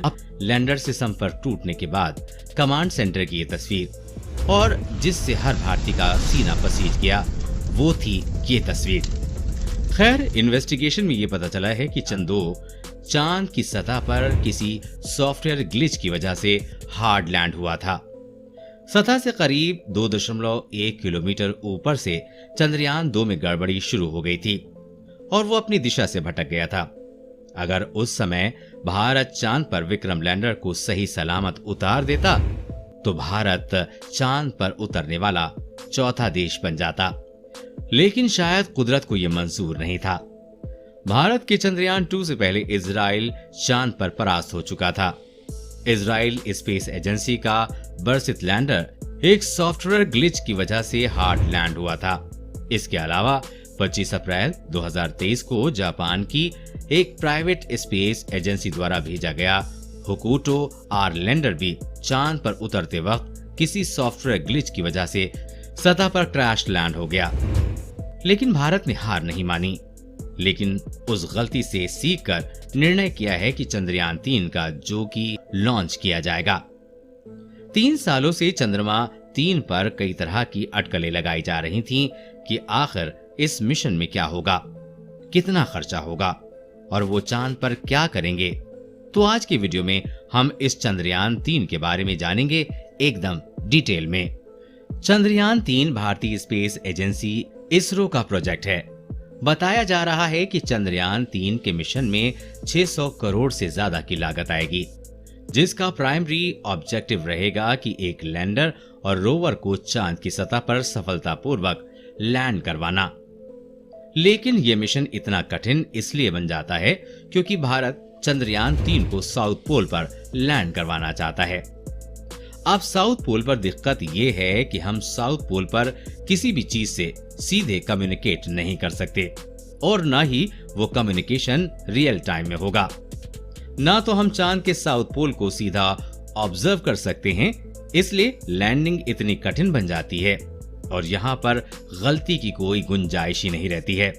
अब लैंडर से संपर्क टूटने के बाद कमांड सेंटर की ये तस्वीर, और जिससे हर भारतीय का सीना पसीज गया वो थी ये तस्वीर। खैर, इन्वेस्टिगेशन में ये पता चला है कि चंद्र चांद की सतह पर किसी सॉफ्टवेयर ग्लिच की वजह से हार्ड लैंड हुआ था। सतह से करीब 2.1 किलोमीटर ऊपर से चंद्रयान 2 में गड़बड़ी शुरू हो गई थी और वो अपनी दिशा से भटक गया था। अगर उस समय भारत चांद पर विक्रम लैंडर को सही सलामत उतार देता तो भारत चांद पर उतरने वाला चौथा देश बन जाता, लेकिन शायद कुदरत को यह मंजूर नहीं था। भारत के चंद्रयान 2 से पहले इजराइल चांद पर परास्त हो चुका था। इजराइल स्पेस एजेंसी का बर्सित लैंडर एक सॉफ्टवेयर ग्लिच की वजह से हार्ड लैंड हुआ था। इसके अलावा 25 अप्रैल 2023 को जापान की एक प्राइवेट स्पेस एजेंसी द्वारा भेजा गया होकुटो आर लैंडर भी चांद पर उतरते वक्त किसी सॉफ्टवेयर ग्लिच की वजह से सतह पर क्रैश लैंड हो गया। लेकिन भारत ने हार नहीं मानी, लेकिन उस गलती से सीखकर निर्णय किया है कि चंद्रयान 3 का जो कि लॉन्च किया जाएगा। 3 सालों से चंद्रमा 3 पर कई तरह की अटकलें लगाई जा रही थीं कि आखिर इस मिशन में क्या होगा, कितना खर्चा होगा और वो चांद पर क्या करेंगे। तो आज की वीडियो में हम इस चंद्रयान 3 के बारे में जानेंगे एकदम डिटेल में। चंद्रयान 3 भारतीय स्पेस एजेंसी इसरो का प्रोजेक्ट है। बताया जा रहा है कि चंद्रयान 3 के मिशन में 600 करोड़ से ज्यादा की लागत आएगी, जिसका प्राइमरी ऑब्जेक्टिव रहेगा कि एक लैंडर और रोवर को चांद की सतह पर सफलतापूर्वक लैंड करवाना। लेकिन यह मिशन इतना कठिन इसलिए बन जाता है क्योंकि भारत चंद्रयान 3 को साउथ पोल पर लैंड करवाना चाहता है। अब साउथ पोल पर दिक्कत यह है कि हम साउथ पोल पर किसी भी चीज से सीधे कम्युनिकेट नहीं कर सकते और ना ही वो कम्युनिकेशन रियल टाइम में होगा। ना तो हम चांद के साउथ पोल को सीधा ऑब्जर्व कर सकते हैं, इसलिए लैंडिंग इतनी कठिन बन जाती है और यहाँ पर गलती की कोई गुंजाइश ही नहीं रहती है।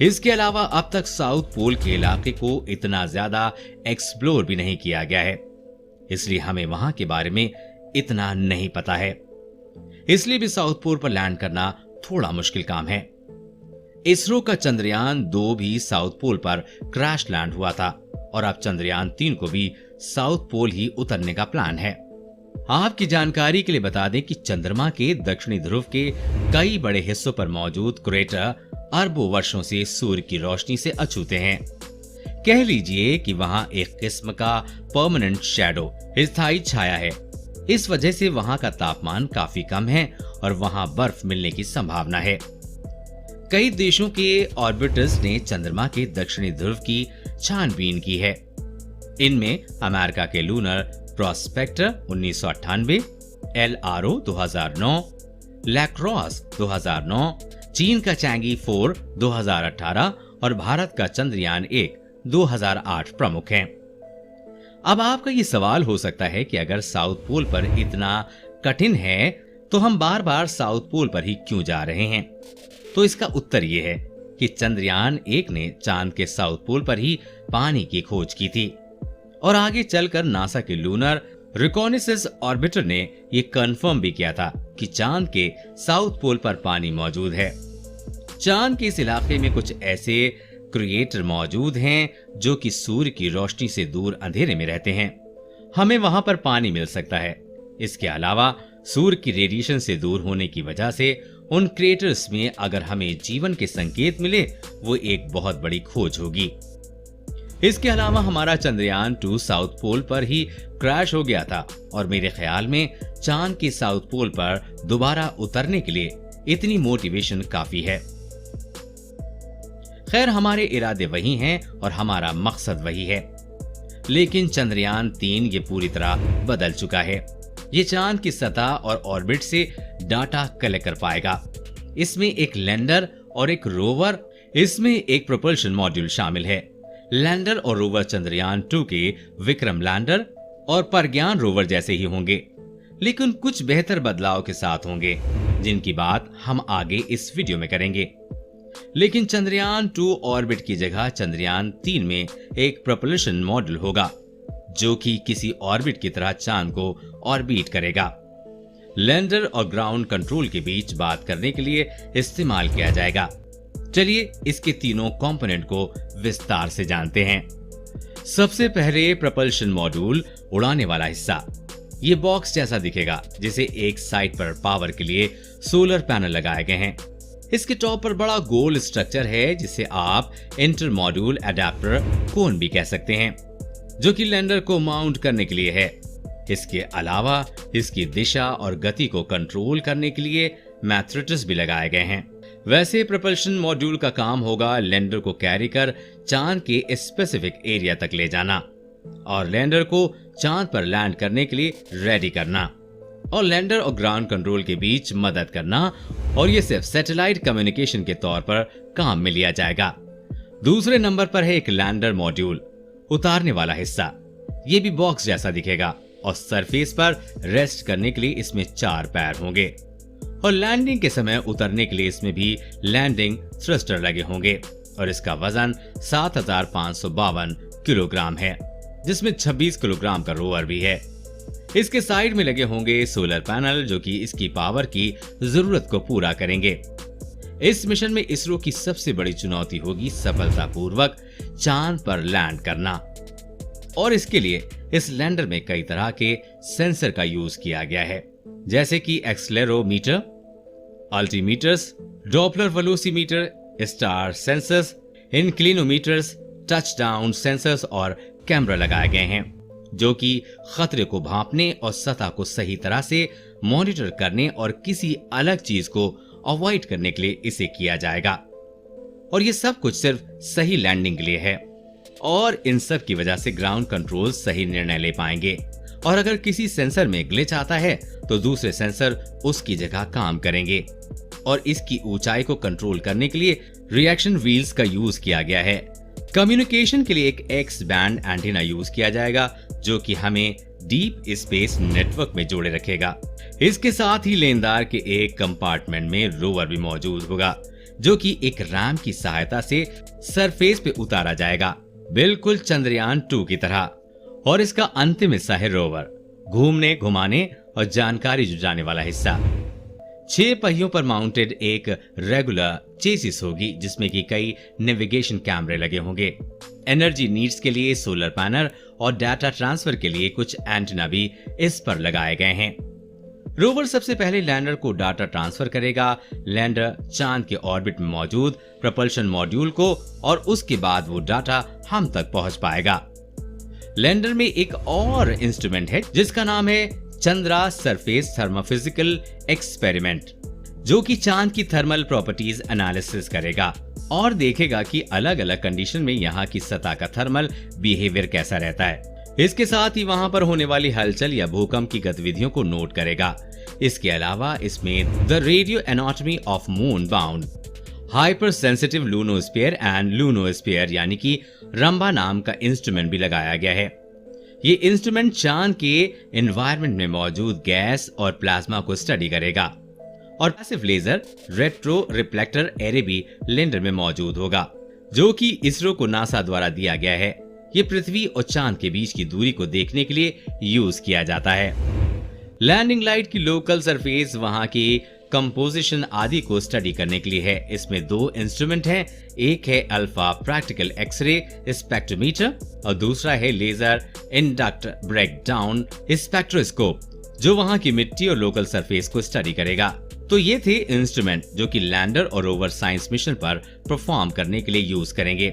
इसके अलावा अब तक साउथ पोल के इलाके को इतना ज्यादा एक्सप्लोर भी नहीं किया गया है, इसलिए हमें वहां के बारे में इतना नहीं पता है। इसलिए भी साउथ पोल पर लैंड करना थोड़ा मुश्किल काम है। इसरो का चंद्रयान 2 भी साउथ पोल पर क्रैश लैंड हुआ था और अब चंद्रयान 3 को भी साउथ पोल ही उतरने का प्लान है। आपकी जानकारी के लिए बता दें कि चंद्रमा के दक्षिणी ध्रुव के कई बड़े हिस्सों पर मौजूद क्रेटर अरबों वर्षों से सूर्य की रोशनी से अछूते हैं। कह लीजिए कि वहां एक किस्म का परमानेंट शैडो, स्थायी छाया है। इस वजह से वहां का तापमान काफी कम है और वहां बर्फ मिलने की संभावना है। कई देशों के ऑर्बिटर्स ने चंद्रमा के दक्षिणी ध्रुव की छानबीन की है। इनमें अमेरिका के लूनर प्रोस्पेक्टर 1998, LRO 2009, लैक्रोस 2009, चीन का चैंगी 4 2018 और भारत का चंद्रयान 1 2008 प्रमुख हैं। अब आपका ये सवाल हो सकता है कि अगर साउथ पोल पर इतना कठिन है तो हम बार बार साउथ पोल पर ही क्यों जा रहे हैं। तो इसका उत्तर ये है कि चंद्रयान 1 ने चांद के साउथ पोल पर ही पानी की खोज की थी और आगे चलकर नासा के लूनर रिकॉनेसेंस ऑर्बिटर ने ये कंफर्म भी किया था कि चांद के साउथ पोल पर पानी मौजूद है। चांद के इस इलाके में कुछ ऐसे क्रिएटर मौजूद हैं जो कि सूर्य की रोशनी से दूर अंधेरे में रहते हैं। हमें वहां पर पानी मिल सकता है। इसके अलावा सूर्य की रेडिएशन से दूर होने की वजह से उन क्रिएटर्स में अगर हमें जीवन के संकेत मिले वो एक बहुत बड़ी खोज होगी। इसके अलावा हमारा चंद्रयान 2 साउथ पोल पर ही क्रैश हो गया था और मेरे ख्याल में चांद के साउथ पोल पर दोबारा उतरने के लिए इतनी मोटिवेशन काफी है। खैर, हमारे इरादे वही हैं और हमारा मकसद वही है, लेकिन चंद्रयान 3 ये पूरी तरह बदल चुका है। ये चांद की सतह और ऑर्बिट से डाटा कलेक्ट कर पाएगा। इसमें एक लैंडर और एक रोवर, इसमें एक प्रोपल्शन मॉड्यूल शामिल है। लैंडर और रोवर चंद्रयान 2 के विक्रम लैंडर और प्रज्ञान रोवर जैसे ही होंगे, लेकिन कुछ बेहतर बदलाव के साथ होंगे, जिनकी बात हम आगे इस वीडियो में करेंगे। लेकिन चंद्रयान 2 ऑर्बिट की जगह चंद्रयान 3 में एक प्रोपल्शन मॉड्यूल होगा, जो कि किसी ऑर्बिट की तरह चांद को ऑर्बिट करेगा। लैंडर और ग्राउंड कंट्रोल के बीच बात करने के लिए इस्तेमाल किया जाएगा। चलिए इसके तीनों कंपोनेंट को विस्तार से जानते हैं। सबसे पहले प्रपल्शन मॉड्यूल, उड़ाने वाला हिस्सा। ये बॉक्स जैसा दिखेगा, जिसे एक साइड पर पावर के लिए सोलर पैनल लगाए गए हैं। इसके टॉप पर बड़ा गोल स्ट्रक्चर है, जिसे आप इंटर मॉड्यूल एडाप्टर कोन भी कह सकते हैं, जो कि लैंडर को माउंट करने के लिए है। इसके अलावा इसकी दिशा और गति को कंट्रोल करने के लिए मैथरेटस भी लगाए गए हैं। वैसे प्रपल्शन मॉड्यूल का काम होगा लैंडर को कैरी कर चांद के स्पेसिफिक एरिया तक ले जाना और लैंडर को चांद पर लैंड करने के लिए रेडी करना और लैंडर और ग्राउंड कंट्रोल के बीच मदद करना, और ये सिर्फ सैटेलाइट कम्युनिकेशन के तौर पर काम में लिया जाएगा। दूसरे नंबर पर है एक लैंडर मॉड्यूल, उतारने वाला हिस्सा। ये भी बॉक्स जैसा दिखेगा और सरफेस पर रेस्ट करने के लिए इसमें 4 पैर होंगे और लैंडिंग के समय उतरने के लिए इसमें भी लैंडिंग थ्रस्टर लगे होंगे और इसका वजन 7552 किलोग्राम है, जिसमें 26 किलोग्राम का रोवर भी है। इसके साइड में लगे होंगे सोलर पैनल, जो कि इसकी पावर की जरूरत को पूरा करेंगे। इस मिशन में इसरो की सबसे बड़ी चुनौती होगी सफलतापूर्वक चांद पर लैंड करना, और इसके लिए इस लैंडर में कई तरह के सेंसर का यूज किया गया है, जैसे कि accelerometer, altimeters, Doppler velocimeter, star sensors, inclinometers, touchdown sensors और कैमरा लगाए गए हैं, जो कि खतरे को भांपने और सतह को सही तरह से मॉनिटर करने और किसी अलग चीज को अवॉइड करने के लिए इसे किया जाएगा। और ये सब कुछ सिर्फ सही लैंडिंग के लिए है, और इन सब की वजह से ग्राउंड कंट्रोल सही निर्णय ले पाएंगे, और अगर किसी सेंसर में ग्लिच आता है तो दूसरे सेंसर उसकी जगह काम करेंगे। और इसकी ऊंचाई को कंट्रोल करने के लिए रिएक्शन व्हील्स का यूज किया गया है। कम्युनिकेशन के लिए एक एक्स बैंड एंटीना यूज किया जाएगा, जो कि हमें डीप स्पेस नेटवर्क में जोड़े रखेगा। इसके साथ ही लेनदार के एक कंपार्टमेंट में रोवर भी मौजूद होगा, जो कि एक रैंप की सहायता से सरफेस पे उतारा जाएगा, बिल्कुल चंद्रयान 2 की तरह। और इसका अंतिम हिस्सा है रोवर, घूमने, घुमाने और जानकारी जुटाने वाला हिस्सा। 6 पहियों पर माउंटेड एक रेगुलर चेसिस होगी, जिसमें कि कई नेविगेशन कैमरे लगे होंगे। एनर्जी नीड्स के लिए सोलर पैनल और डाटा ट्रांसफर के लिए कुछ एंटीना भी इस पर लगाए गए हैं। रोवर सबसे पहले लैंडर को डाटा ट्रांसफर करेगा, लैंडर चांद के ऑर्बिट में मौजूद प्रपल्शन मॉड्यूल को, और उसके बाद वो डाटा हम तक पहुंच पाएगा। लैंडर में एक और इंस्ट्रूमेंट है, जिसका नाम है चंद्रा सरफेस थर्मोफिजिकल एक्सपेरिमेंट, जो कि चांद की थर्मल प्रॉपर्टीज एनालिसिस करेगा और देखेगा कि अलग अलग कंडीशन में यहाँ की सतह का थर्मल बिहेवियर कैसा रहता है। इसके साथ ही वहां पर होने वाली हलचल या भूकंप की गतिविधियों को नोट करेगा। इसके अलावा इसमें the radio anatomy of moon bound, hyper sensitive lunosphere and lunosphere यानी कि रंबा नाम का इंस्ट्रूमेंट भी लगाया गया है। ये इंस्ट्रूमेंट चांद के एनवायरनमेंट में मौजूद गैस और प्लाज्मा को स्टडी करेगा, और passive laser retro reflector array भी लैंडर में मौजूद होगा, जो कि इसरो को नासा द्वारा दिया गया है। ये पृथ्वी और चांद के बीच की दूरी को देखने के लिए यूज किया जाता है। लैंडिंग लाइट की लोकल सरफेस, वहां की कंपोजिशन आदि को स्टडी करने के लिए है। इसमें 2 इंस्ट्रूमेंट हैं, एक है अल्फा प्रैक्टिकल एक्सरे स्पेक्ट्रोमीटर और दूसरा है लेजर इंडक्ट ब्रेकडाउन स्पेक्ट्रोस्कोप, जो वहां की मिट्टी और लोकल सरफेस को स्टडी करेगा। तो ये थे इंस्ट्रूमेंट जो कि लैंडर और रोवर साइंस मिशन पर परफॉर्म करने के लिए यूज करेंगे।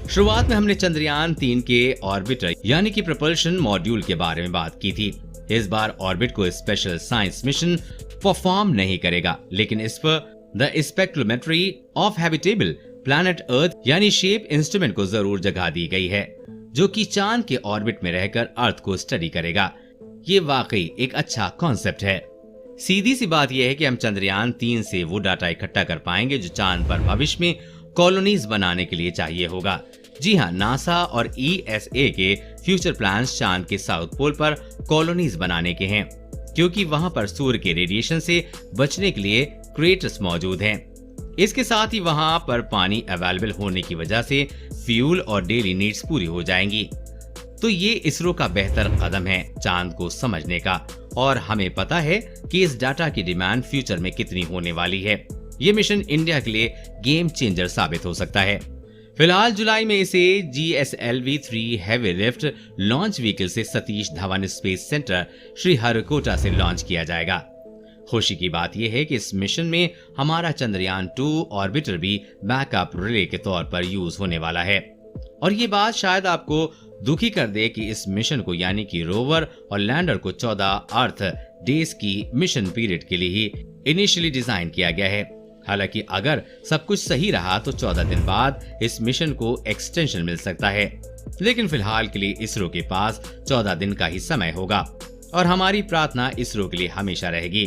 शुरुआत में हमने चंद्रयान 3 के ऑर्बिटर यानी कि प्रपल्शन मॉड्यूल के बारे में बात की थी। इस बार ऑर्बिट को स्पेशल साइंस मिशन परफॉर्म नहीं करेगा, लेकिन इस पर the spectrometry of habitable planet Earth यानी शेप इंस्ट्रूमेंट को जरूर जगह दी गई है, जो कि चांद के ऑर्बिट में रहकर अर्थ को स्टडी करेगा। ये वाकई एक अच्छा कॉन्सेप्ट है। सीधी सी बात यह है कि हम चंद्रयान 3 से वो डाटा इकट्ठा कर पाएंगे जो चांद पर भविष्य में कॉलोनीज बनाने के लिए चाहिए होगा। जी हाँ, नासा और ESA के फ्यूचर प्लान्स चांद के साउथ पोल पर कॉलोनीज बनाने के हैं, क्योंकि वहां पर सूर्य के रेडिएशन से बचने के लिए क्रेटर्स मौजूद हैं। इसके साथ ही वहां पर पानी अवेलेबल होने की वजह से फ्यूल और डेली नीड्स पूरी हो जाएंगी। तो ये इसरो का बेहतर कदम है चांद को समझने का, और हमें पता है कि इस डाटा की डिमांड फ्यूचर में कितनी होने वाली है। ये मिशन इंडिया के लिए गेम चेंजर साबित हो सकता है। फिलहाल जुलाई में इसे GSLV-3 heavy lift launch vehicle से सतीश धवन स्पेस सेंटर श्रीहरिकोटा से लॉन्च किया जाएगा। खुशी की बात यह है कि इस मिशन में हमारा चंद्रयान 2 ऑर्बिटर भी बैकअप रिले के तौर पर यूज होने वाला है। और ये बात शायद आपको दुखी कर दे कि इस मिशन को यानी कि रोवर और लैंडर को 14 अर्थ डेज की मिशन पीरियड के लिए ही इनिशियली डिजाइन किया गया है। हालांकि अगर सब कुछ सही रहा तो 14 दिन बाद इस मिशन को एक्सटेंशन मिल सकता है, लेकिन फिलहाल के लिए इसरो के पास 14 दिन का ही समय होगा और हमारी प्रार्थना इसरो के लिए हमेशा रहेगी